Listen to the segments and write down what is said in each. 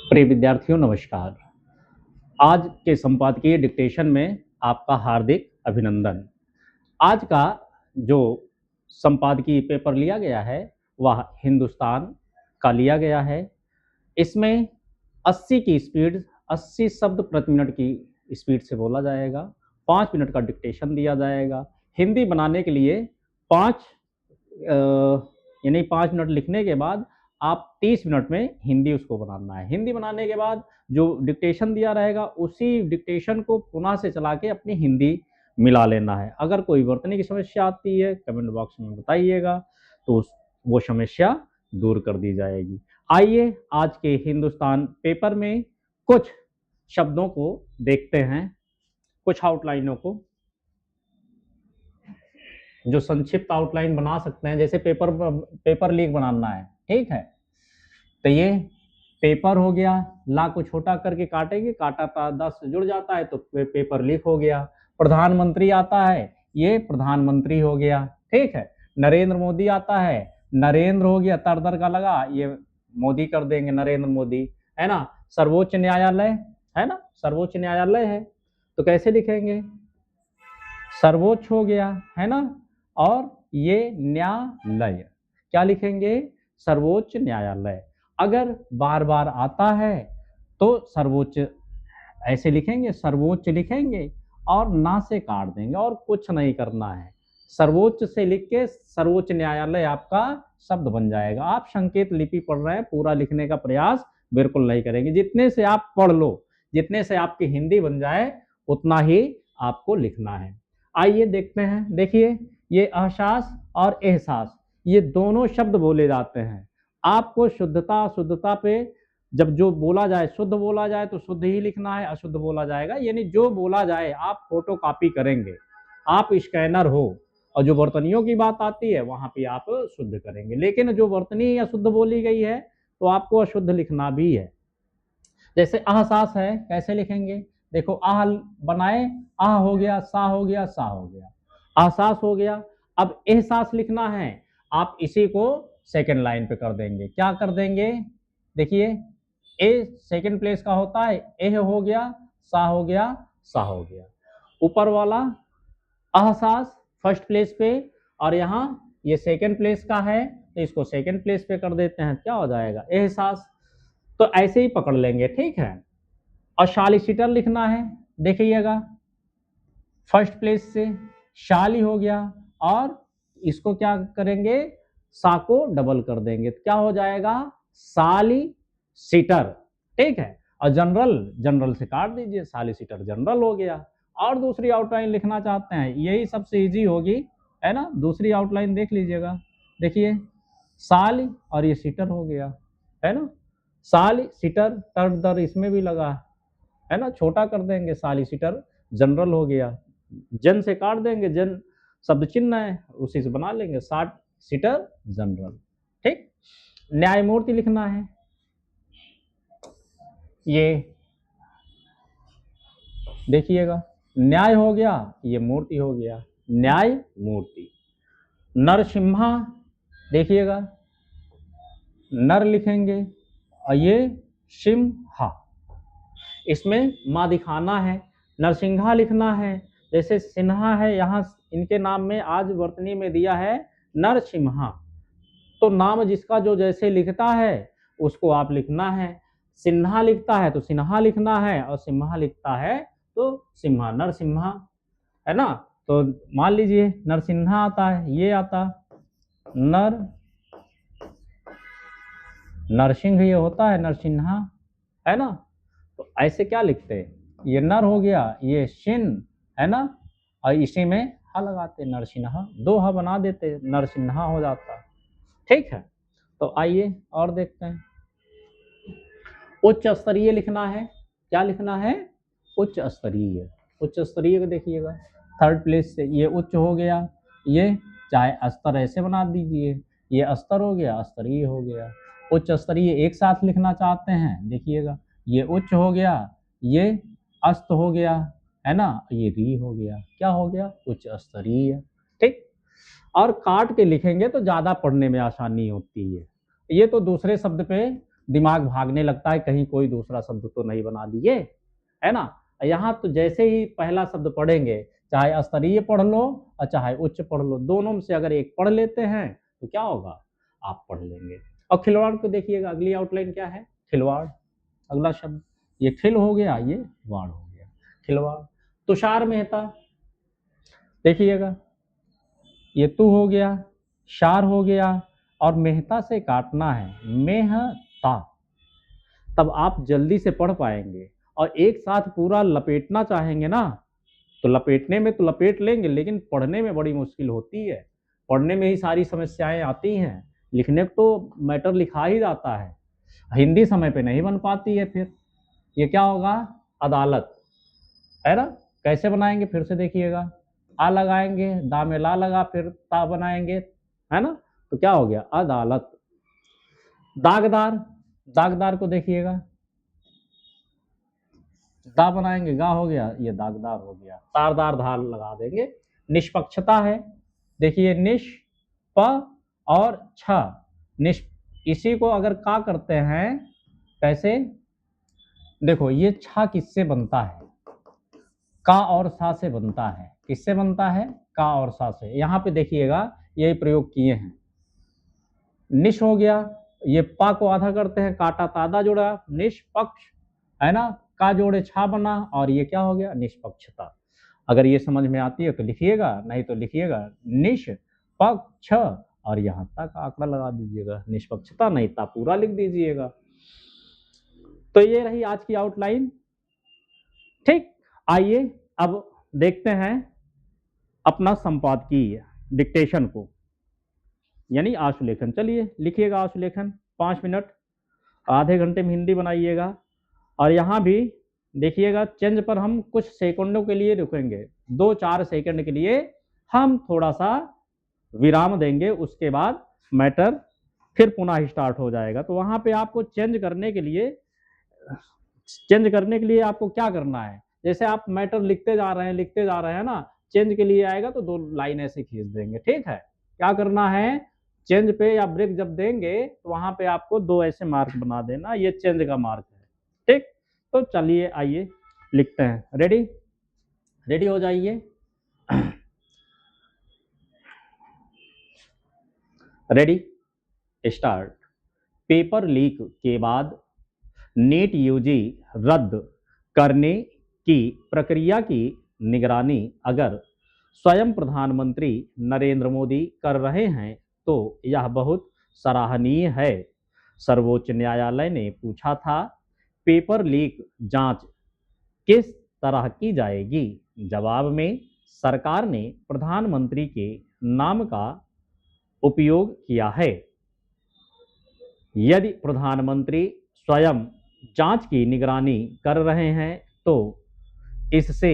प्रिय विद्यार्थियों नमस्कार। आज के संपादकीय डिक्टेशन में आपका हार्दिक अभिनंदन। आज का जो संपादकीय पेपर लिया गया है वह हिंदुस्तान का लिया गया है। इसमें 80 की स्पीड 80 शब्द प्रति मिनट की स्पीड से बोला जाएगा। 5 मिनट का डिक्टेशन दिया जाएगा। हिंदी बनाने के लिए 5 मिनट लिखने के बाद आप 30 मिनट में हिंदी उसको बनाना है। हिंदी बनाने के बाद जो डिक्टेशन दिया रहेगा उसी डिक्टेशन को पुनः से चला के अपनी हिंदी मिला लेना है। अगर कोई वर्तनी की समस्या आती है कमेंट बॉक्स में बताइएगा तो वो समस्या दूर कर दी जाएगी। आइए आज के हिंदुस्तान पेपर में कुछ शब्दों को देखते हैं, कुछ आउटलाइनों को जो संक्षिप्त आउटलाइन बना सकते हैं। जैसे पेपर लीक बनाना है, ठीक है, तो ये पेपर हो गया, ला को छोटा करके काटेंगे, काटा था 10 से जुड़ जाता है तो पेपर लीक हो गया। प्रधानमंत्री आता है, ये प्रधानमंत्री हो गया, ठीक है। नरेंद्र मोदी आता है, नरेंद्र हो गया, तर का लगा, ये मोदी कर देंगे, नरेंद्र मोदी, है ना। सर्वोच्च न्यायालय है ना, सर्वोच्च न्यायालय है तो कैसे लिखेंगे, सर्वोच्च हो गया, है ना। और ये न्यायालय क्या लिखेंगे, सर्वोच्च न्यायालय। अगर बार बार आता है तो सर्वोच्च ऐसे लिखेंगे, सर्वोच्च लिखेंगे और ना से काट देंगे और कुछ नहीं करना है। सर्वोच्च से लिख के सर्वोच्च न्यायालय आपका शब्द बन जाएगा। आप संकेत लिपि पढ़ रहे हैं, पूरा लिखने का प्रयास बिल्कुल नहीं करेंगे। जितने से आप पढ़ लो, जितने से आपकी हिंदी बन जाए उतना ही आपको लिखना है। आइए देखते हैं। देखिए ये एहसास और एहसास ये दोनों शब्द बोले जाते हैं। आपको शुद्धता अशुद्धता पे जब जो बोला जाए, शुद्ध बोला जाए तो शुद्ध ही लिखना है, अशुद्ध बोला जाएगा यानी जो बोला जाए आप फोटो कॉपी करेंगे, आप स्कैनर हो। और जो वर्तनियों की बात आती है वहां पे आप शुद्ध करेंगे, लेकिन जो वर्तनी अशुद्ध बोली गई है तो आपको अशुद्ध लिखना भी है। जैसे एहसास है, कैसे लिखेंगे, देखो आह बनाए, आह हो गया, सा हो गया, सा हो गया, एहसास हो गया। अब एहसास लिखना है, आप इसी को सेकंड लाइन पे कर देंगे। क्या कर देंगे, देखिए ए सेकंड प्लेस का होता है, एह हो गया, सा हो गया, सा हो गया। ऊपर वाला एहसास फर्स्ट प्लेस पे और यहाँ ये सेकंड प्लेस का है तो इसको सेकंड प्लेस पे कर देते हैं, क्या हो जाएगा, एहसास। तो ऐसे ही पकड़ लेंगे, ठीक है। और सॉलिसिटर लिखना है, देखिएगा फर्स्ट प्लेस से शाली हो गया और इसको क्या करेंगे, सा को डबल कर देंगे तो क्या हो जाएगा, साली सीटर, ठीक है। और जनरल, जनरल से काट दीजिए, सॉलिसिटर जनरल हो गया। और दूसरी आउटलाइन लिखना चाहते हैं, यही सबसे इजी होगी, है ना। दूसरी आउटलाइन देख लीजिएगा, देखिए साली और ये सीटर हो गया, है ना। साली सीटर तर्ड दर इसमें भी लगा है ना, छोटा कर देंगे, सॉलिसिटर जनरल हो गया। जन से काट देंगे, जन शब्द चिन्ह है उसी से बना लेंगे, सॉलिसिटर जनरल, ठीक। न्यायमूर्ति लिखना है, ये देखिएगा न्याय हो गया, ये मूर्ति हो गया, न्याय मूर्ति। नरसिम्हा देखिएगा, नर लिखेंगे और ये सिम्हा, इसमें माँ दिखाना है। नरसिंहा लिखना है, जैसे सिन्हा है, यहाँ इनके नाम में आज वर्तनी में दिया है नरसिम्हा, तो नाम जिसका जो जैसे लिखता है उसको आप लिखना है। सिन्हा लिखता है तो सिन्हा लिखना है और सिम्हा लिखता है तो सिम्हा, नरसिम्हा, है ना। तो मान लीजिए नरसिन्हा आता है, ये आता नर, नरसिंह ये होता है, नरसिन्हा, है ना। तो ऐसे क्या लिखते हैं, ये नर हो गया, ये शिन, है ना, और इसी में हा लगाते, नरसिन्हा, दो हा बना देते, नरसिन्हा हो जाता, ठीक है। तो आइए और देखते हैं। उच्च स्तरीय लिखना है, क्या लिखना है, उच्च स्तरीय। उच्च स्तरीय को देखिएगा थर्ड प्लेस से ये उच्च हो गया, ये चाहे स्तर ऐसे बना दीजिए, ये स्तर हो गया, स्तरीय हो गया। उच्च स्तरीय एक साथ लिखना चाहते हैं, देखिएगा ये उच्च हो गया, ये अस्त हो गया, है ना, ये री हो गया, क्या हो गया, उच्च स्तरीय, ठीक। और काट के लिखेंगे तो ज्यादा पढ़ने में आसानी होती है। ये तो दूसरे शब्द पे दिमाग भागने लगता है कहीं कोई दूसरा शब्द तो नहीं बना दिए, है ना। यहाँ तो जैसे ही पहला शब्द पढ़ेंगे, चाहे स्तरीय पढ़ लो और चाहे उच्च पढ़ लो, दोनों में से अगर एक पढ़ लेते हैं तो क्या होगा, आप पढ़ लेंगे। और खिलवाड़ को देखिएगा, अगली आउटलाइन क्या है, खिलवाड़, अगला शब्द, ये खिल हो गया, ये वाड़ हो गया, खिलवाड़। तुषार मेहता, देखिएगा, ये तू हो गया, शार हो गया, और मेहता से काटना है, मेहता, तब आप जल्दी से पढ़ पाएंगे। और एक साथ पूरा लपेटना चाहेंगे ना, तो लपेटने में तो लपेट लेंगे, लेकिन पढ़ने में बड़ी मुश्किल होती है, पढ़ने में ही सारी समस्याएं आती हैं, लिखने को तो मैटर लिखा ही जाता है, हिंदी समय पे नहीं बन पाती है। फिर ये क्या होगा, अदालत, है ना। कैसे बनाएंगे, फिर से देखिएगा, आ लगाएंगे, दा में ला लगा, फिर ता बनाएंगे, है ना, तो क्या हो गया, अदालत। दागदार, दागदार को देखिएगा, दा बनाएंगे, गा हो गया, ये दागदार हो गया, तारदार धार लगा देंगे। निष्पक्षता है, देखिए निष प और छ, इसी को अगर का करते हैं, कैसे, देखो ये छ किससे बनता है, का और सा से बनता है, किससे बनता है, का और सा से। यहाँ पे देखिएगा यही प्रयोग किए हैं, निश हो गया, ये पा को आधा करते हैं, काटा तादा जोड़ा, निष्पक्ष, है ना, का जोड़े छा बना, और ये क्या हो गया, निष्पक्षता। अगर ये समझ में आती है तो लिखिएगा, नहीं तो लिखिएगा निष्पक्ष, और यहाँ तक आंकड़ा लगा दीजिएगा, निष्पक्षता नहीं था पूरा लिख दीजिएगा। तो ये रही आज की आउटलाइन, ठीक। आइए अब देखते हैं अपना संपादकीय डिक्टेशन को, यानी आशुलेखन। चलिए लिखिएगा आशुलेखन, 5 मिनट, आधे घंटे में हिंदी बनाइएगा। और यहाँ भी देखिएगा, चेंज पर हम कुछ सेकंडों के लिए रुकेंगे, 2-4 सेकंड के लिए हम थोड़ा सा विराम देंगे, उसके बाद मैटर फिर पुनः स्टार्ट हो जाएगा। तो वहाँ पे आपको चेंज करने के लिए आपको क्या करना है, जैसे आप मैटर लिखते जा रहे हैं ना, चेंज के लिए आएगा तो 2 लाइन ऐसे खींच देंगे, ठीक है। क्या करना है, चेंज पे या ब्रेक जब देंगे तो वहां पे आपको 2 ऐसे मार्क बना देना, ये चेंज का मार्क है, ठीक। तो चलिए आइए लिखते हैं, रेडी, रेडी हो जाइए। Ready, start. पेपर लीक के बाद नीट यूजी रद्द करने की प्रक्रिया की निगरानी अगर स्वयं प्रधानमंत्री नरेंद्र मोदी कर रहे हैं तो यह बहुत सराहनीय है। सर्वोच्च न्यायालय ने पूछा था, पेपर लीक जांच किस तरह की जाएगी। जवाब में सरकार ने प्रधानमंत्री के नाम का उपयोग किया है। यदि प्रधानमंत्री स्वयं जांच की निगरानी कर रहे हैं तो इससे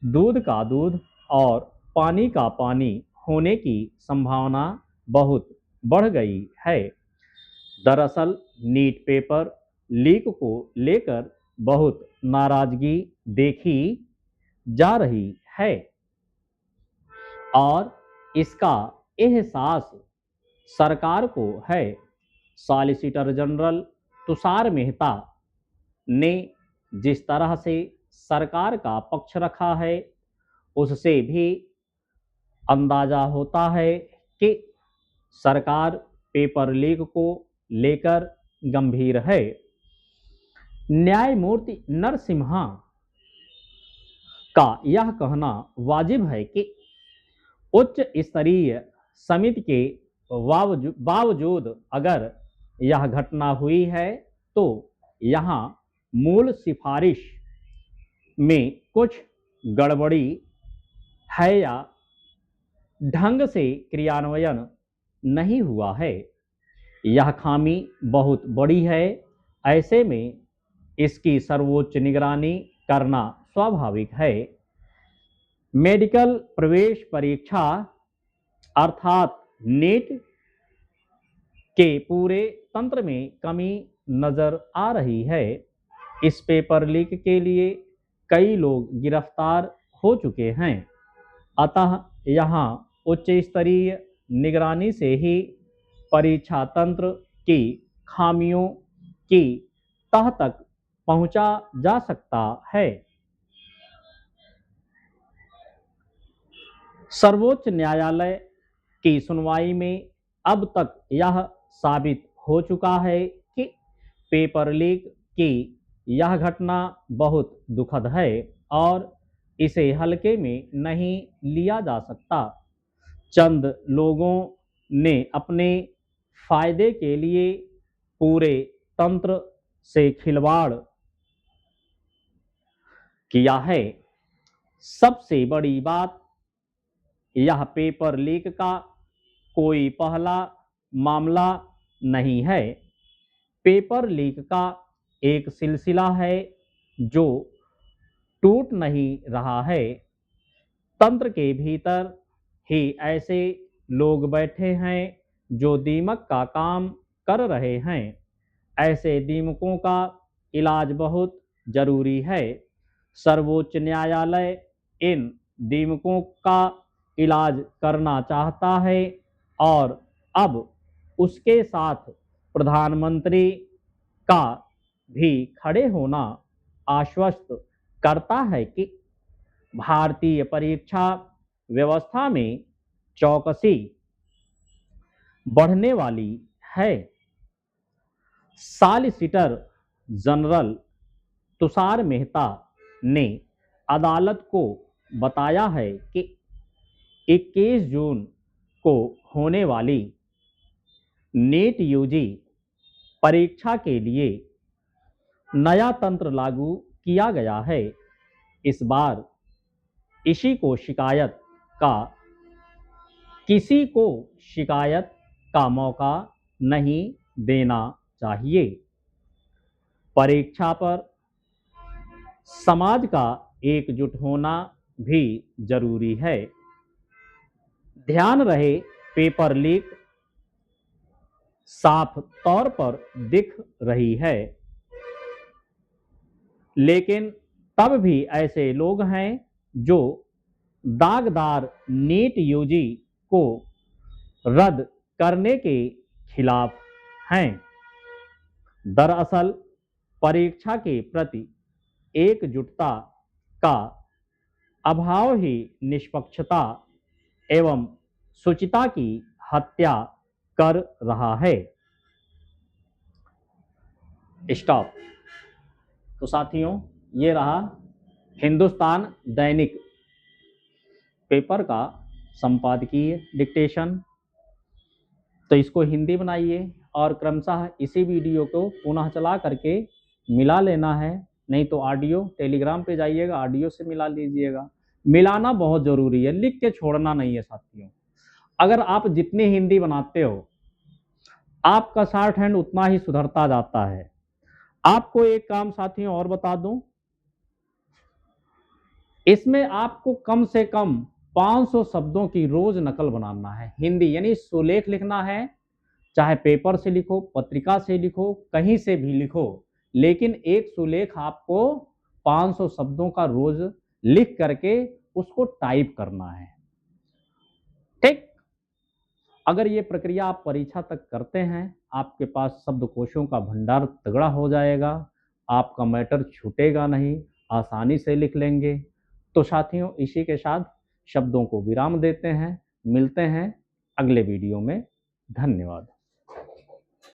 दूध का दूध और पानी का पानी होने की संभावना बहुत बढ़ गई है। दरअसल नीट पेपर लीक को लेकर बहुत नाराजगी देखी जा रही है और इसका एहसास सरकार को है। सॉलिसिटर जनरल तुषार मेहता ने जिस तरह से सरकार का पक्ष रखा है उससे भी अंदाजा होता है कि सरकार पेपर लीक को लेकर गंभीर है। न्यायमूर्ति नरसिम्हा का यह कहना वाजिब है कि उच्च स्तरीय समिति के बावजूद अगर यह घटना हुई है तो यहाँ मूल सिफारिश में कुछ गड़बड़ी है या ढंग से क्रियान्वयन नहीं हुआ है। यह खामी बहुत बड़ी है, ऐसे में इसकी सर्वोच्च निगरानी करना स्वाभाविक है। मेडिकल प्रवेश परीक्षा अर्थात नीट के पूरे तंत्र में कमी नजर आ रही है। इस पेपर लीक के लिए कई लोग गिरफ्तार हो चुके हैं, अतः यहाँ उच्च स्तरीय निगरानी से ही परीक्षा तंत्र की खामियों की तह तक पहुंचा जा सकता है। सर्वोच्च न्यायालय की सुनवाई में अब तक यह साबित हो चुका है कि पेपर लीक की यह घटना बहुत दुखद है और इसे हल्के में नहीं लिया जा सकता। चंद लोगों ने अपने फायदे के लिए पूरे तंत्र से खिलवाड़ किया है। सबसे बड़ी बात, यह पेपर लीक का कोई पहला मामला नहीं है। पेपर लीक का एक सिलसिला है जो टूट नहीं रहा है। तंत्र के भीतर ही ऐसे लोग बैठे हैं जो दीमक का काम कर रहे हैं। ऐसे दीमकों का इलाज बहुत जरूरी है। सर्वोच्च न्यायालय इन दीमकों का इलाज करना चाहता है और अब उसके साथ प्रधानमंत्री का भी खड़े होना आश्वस्त करता है कि भारतीय परीक्षा व्यवस्था में चौकसी बढ़ने वाली है। सॉलिसिटर जनरल तुषार मेहता ने अदालत को बताया है कि 21 जून को होने वाली नीट यूजी परीक्षा के लिए नया तंत्र लागू किया गया है। इस बार किसी को शिकायत का मौका नहीं देना चाहिए। परीक्षा पर समाज का एकजुट होना भी जरूरी है। ध्यान रहे, पेपर लीक साफ तौर पर दिख रही है, लेकिन तब भी ऐसे लोग हैं जो दागदार नीट यूजी को रद्द करने के खिलाफ हैं। दरअसल परीक्षा के प्रति एकजुटता का अभाव ही निष्पक्षता एवं शुचिता की हत्या कर रहा है। स्टॉप। तो साथियों, ये रहा हिंदुस्तान दैनिक पेपर का संपादकीय डिक्टेशन। तो इसको हिंदी बनाइए और क्रमशः इसी वीडियो को पुनः चला करके मिला लेना है, नहीं तो ऑडियो टेलीग्राम पे जाइएगा, ऑडियो से मिला लीजिएगा। मिलाना बहुत जरूरी है, लिख के छोड़ना नहीं है साथियों। अगर आप जितनी हिंदी बनाते हो, आपका शॉर्ट हैंड उतना ही सुधरता जाता है। आपको एक काम साथियों और बता दूं, इसमें आपको कम से कम 500 शब्दों की रोज नकल बनाना है हिंदी, यानी सुलेख लिखना है। चाहे पेपर से लिखो, पत्रिका से लिखो, कहीं से भी लिखो, लेकिन एक सुलेख आपको 500 शब्दों का रोज लिख करके उसको टाइप करना है। ठीक। अगर ये प्रक्रिया आप परीक्षा तक करते हैं, आपके पास शब्दकोशों का भंडार तगड़ा हो जाएगा, आपका मैटर छूटेगा नहीं, आसानी से लिख लेंगे। तो साथियों, इसी के साथ शब्दों को विराम देते हैं। मिलते हैं अगले वीडियो में। धन्यवाद।